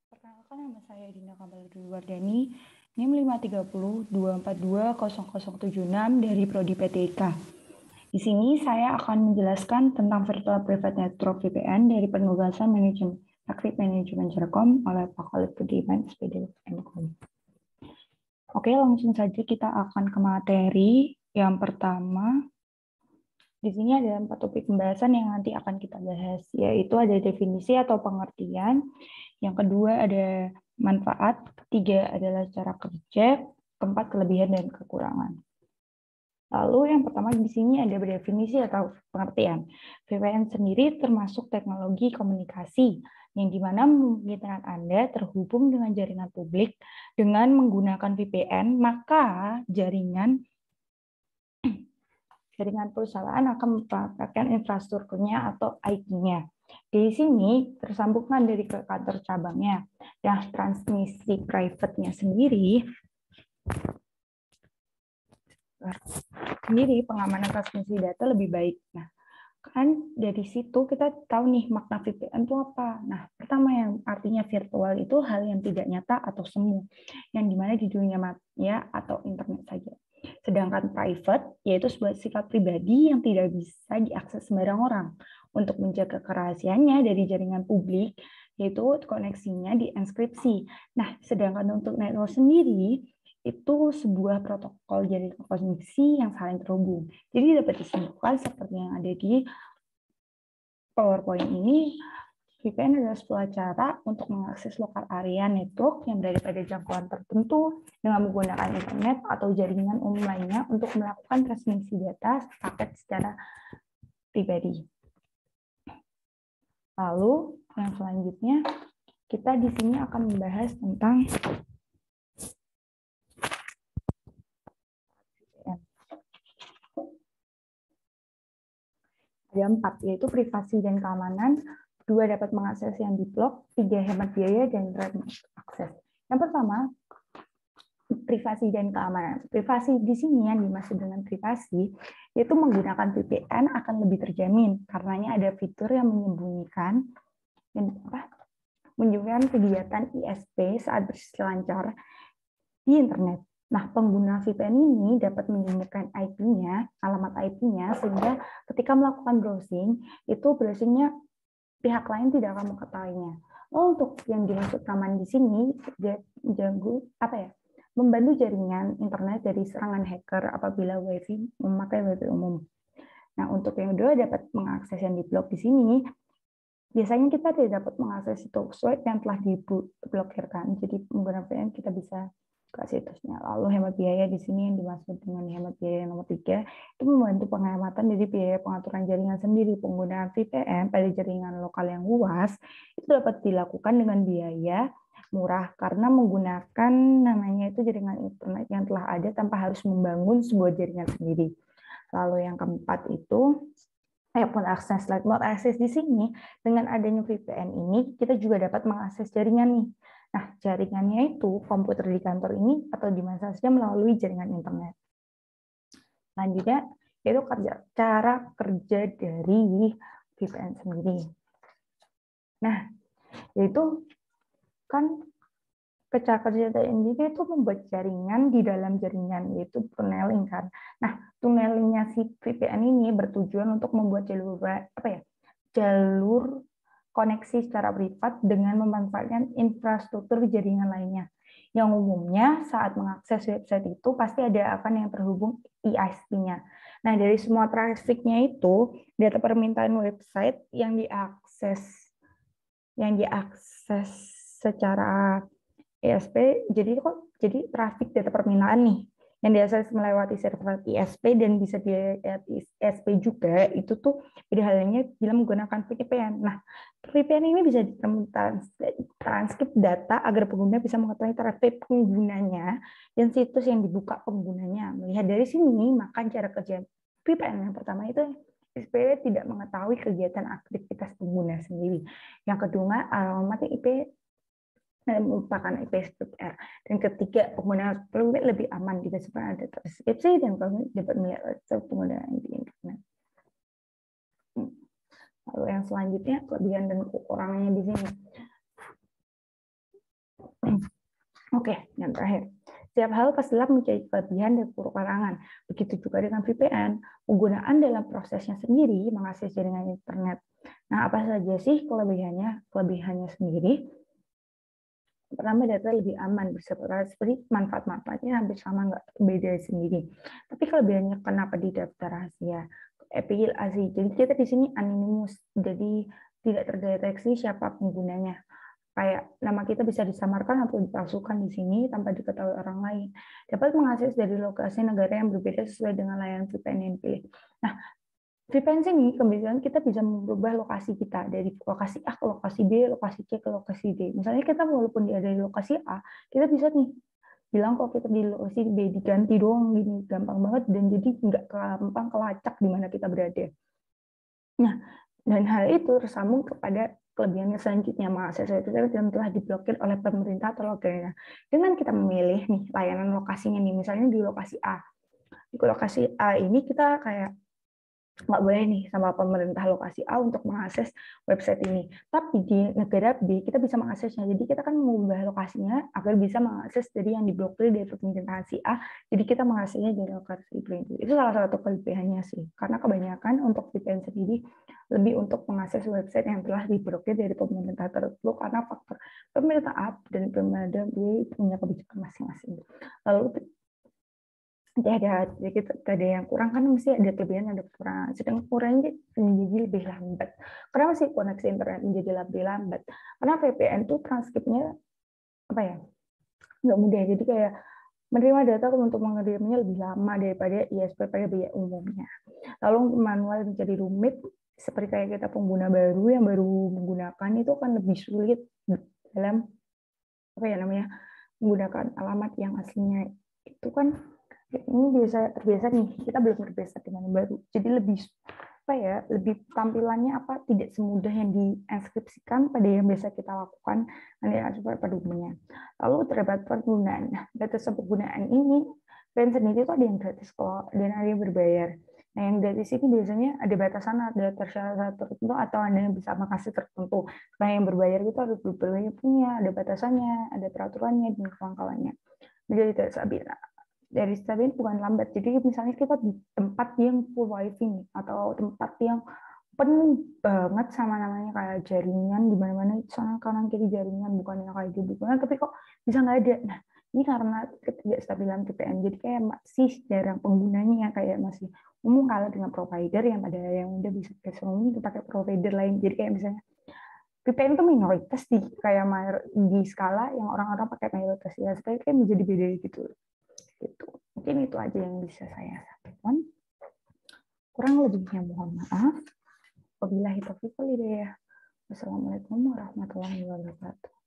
Perkenalkan, nama saya Dinda Kamaludin-Wardani, NIM 53024200076 dari Prodi PTIK. Di sini saya akan menjelaskan tentang Virtual Private Network VPN dari penugasan manajemen Traffic Management Serkom oleh Pak Khalid Budiman, SPD MKOM. Oke, langsung saja kita akan ke materi. Yang pertama, di sini ada 4 topik pembahasan yang nanti akan kita bahas, yaitu ada definisi atau pengertian, yang kedua ada manfaat, ketiga adalah cara kerja, keempat kelebihan dan kekurangan. Lalu yang pertama di sini ada definisi atau pengertian. VPN sendiri termasuk teknologi komunikasi yang dimana memungkinkan Anda terhubung dengan jaringan publik dengan menggunakan VPN, maka jaringan perusahaan akan mempraktekkan infrastrukturnya atau IP-nya. Di sini tersambungkan dari ke kantor cabangnya. Dan transmisi private-nya sendiri pengamanan transmisi data lebih baik. Nah, kan dari situ kita tahu nih makna VPN itu apa. Nah, pertama yang artinya virtual itu hal yang tidak nyata atau semu, yang dimana di dunia maya atau internet saja. Sedangkan private yaitu sebuah sifat pribadi yang tidak bisa diakses sembarang orang. Untuk menjaga kerahasiaannya dari jaringan publik, yaitu koneksinya dienkripsi. Nah, sedangkan untuk network sendiri itu sebuah protokol jaringan koneksi yang saling terhubung. Jadi dapat disimpulkan seperti yang ada di PowerPoint ini, VPN adalah sebuah cara untuk mengakses lokal area network yang berada pada jangkauan tertentu dengan menggunakan internet atau jaringan umum lainnya untuk melakukan transmisi data paket secara pribadi. Lalu yang selanjutnya kita di sini akan membahas tentang ada 4, yaitu privasi dan keamanan, 2 dapat mengakses yang diblok, 3 hemat biaya, dan remote akses. Yang pertama, privasi dan keamanan. Privasi di sini yang dimaksud dengan privasi, yaitu menggunakan VPN akan lebih terjamin, karenanya ada fitur yang menyembunyikan kegiatan ISP saat berselancar di internet. Nah, pengguna VPN ini dapat menyembunyikan IP-nya, alamat IP-nya, sehingga ketika melakukan browsing, itu browsingnya pihak lain tidak akan mengetahuinya. Untuk yang dimaksud keamanan di sini, membantu jaringan internet dari serangan hacker apabila WiFi memakai WiFi umum. Nah, untuk yang kedua dapat mengakses yang diblok di sini, biasanya kita tidak dapat mengakses situs web yang telah diblokirkan. Jadi menggunakan VPN kita bisa ke situsnya. Lalu hemat biaya di sini yang dimaksud dengan hemat biaya nomor 3 itu membantu penghematan dari biaya pengaturan jaringan sendiri. Penggunaan VPN pada jaringan lokal yang luas itu dapat dilakukan dengan biaya murah karena menggunakan namanya itu jaringan internet yang telah ada tanpa harus membangun sebuah jaringan sendiri. Lalu yang keempat itu remote access. Remote access di sini dengan adanya VPN ini kita juga dapat mengakses jaringan nih. Nah, jaringannya itu komputer di kantor ini atau di mana saja melalui jaringan internet. Selanjutnya, yaitu cara kerja dari VPN sendiri. Nah, yaitu kan cara kerja dari sendiri itu membuat jaringan di dalam jaringan, yaitu tunneling kan. Nah, tunnelingnya si VPN ini bertujuan untuk membuat jalur koneksi secara privat dengan memanfaatkan infrastruktur jaringan lainnya. Yang umumnya saat mengakses website itu pasti ada akan yang terhubung ISP-nya. Nah, dari semua trafficnya itu, data permintaan website yang diakses secara ISP, jadi traffic data permintaan nih yang diakses melewati server ISP dan bisa dilihat ISP juga, itu tuh beda halnya bila menggunakan VPN. Nah, VPN ini bisa transkrip data agar pengguna bisa mengetahui traffic penggunanya dan situs yang dibuka penggunanya. Melihat dari sini, maka cara kerja VPN yang pertama itu ISP tidak mengetahui kegiatan aktivitas pengguna sendiri. Yang kedua, alamat IP merupakan IP SPR. Dan ketiga, pengguna lebih aman jika ada transkripsi dan dapat melihat penggunaan di internet. Lalu yang selanjutnya kelebihan dan kekurangannya di sini. Oke, yang terakhir. Setiap hal pastilah memiliki kelebihan dan kekurangan. Begitu juga dengan VPN. Penggunaan dalam prosesnya sendiri mengakses jaringan internet. Nah, apa saja sih kelebihannya? Kelebihannya sendiri. Pertama, data lebih aman, seperti manfaat-manfaatnya hampir sama, nggak beda sendiri. Tapi kelebihannya kenapa di daftar rahasia? API. Jadi kita di sini anonymous, jadi tidak terdeteksi siapa penggunanya. Kayak nama kita bisa disamarkan atau dipalsukan di sini tanpa diketahui orang lain. Dapat mengakses dari lokasi negara yang berbeda sesuai dengan layanan VPN yang dipilih. Nah, VPN sini kemudian kita bisa merubah lokasi kita dari lokasi A ke lokasi B, lokasi C ke lokasi D. Misalnya kita walaupun dia dari lokasi A, kita bisa nih bilang kalau kita di lokasi B, diganti doang gini, gampang banget dan jadi nggak gampang kelacak di mana kita berada. Nah, dan hal itu tersambung kepada kelebihannya selanjutnya, mengakses website yang telah diblokir oleh pemerintah atau negara. Dengan kita memilih nih layanan lokasinya nih, misalnya di lokasi A. Di lokasi A ini kita kayak nggak boleh nih sama pemerintah lokasi A untuk mengakses website ini. Tapi di negara B kita bisa mengaksesnya. Jadi kita kan mengubah lokasinya agar bisa mengakses dari yang diblokir dari pemerintahan si A. Jadi kita mengaksesnya dari lokasi B. Itu salah satu kelebihannya sih. Karena kebanyakan untuk VPN sendiri lebih untuk mengakses website yang telah diblokir dari pemerintah tertentu karena faktor pemerintah A dan pemerintah B punya kebijakan masing-masing. Lalu ada yang kurang kan mesti ada kelebihan ada kekurangan. Sedangkan kurangnya menjadi lebih lambat. Kenapa sih koneksi internet menjadi lebih lambat? Karena VPN tuh transkripnya apa ya, nggak mudah. Jadi kayak menerima data untuk mengirimnya lebih lama daripada ISP pada biaya umumnya. Lalu manual menjadi rumit, seperti kayak kita pengguna baru yang baru menggunakan itu kan lebih sulit dalam apa ya namanya menggunakan alamat yang aslinya. Itu kan ini terbiasa nih, kita belum terbiasa dengan yang baru, jadi lebih apa ya, lebih tampilannya apa tidak semudah yang diinskripsikan pada yang biasa kita lakukan pada umumnya. Lalu terdapat penggunaan. Nah, batas penggunaan ini plan sendiri itu ada yang gratis kok dan ada yang berbayar. Nah, yang gratis ini biasanya ada batasan, ada syarat tertentu atau ada yang bisa makasih tertentu. Nah, yang berbayar itu harus berbayar punya, ada batasannya, ada peraturannya dan kawan-kawannya. Menjadi tidak stabil. Dari stabil bukan lambat. Jadi misalnya kita di tempat yang full wifi nih, atau tempat yang penuh banget sama namanya kayak jaringan di mana-mana sana kanan kiri jaringan bukan yang kayak gitu, tapi kok bisa nggak ada. Nah, ini karena ketidakstabilan VPN. Jadi kayak masih jarang penggunanya, kayak masih umum kalah dengan provider yang pada yang udah bisa pakai provider lain. Jadi kayak misalnya VPN itu minoritas di kayak di skala yang orang-orang pakai mayoritas ya, supaya kayak menjadi beda gitu. Gitu. Mungkin itu aja yang bisa saya sampaikan. Kurang lebihnya mohon maaf. Wabillahi taufiq wal hidayah. Wassalamualaikum warahmatullahi wabarakatuh.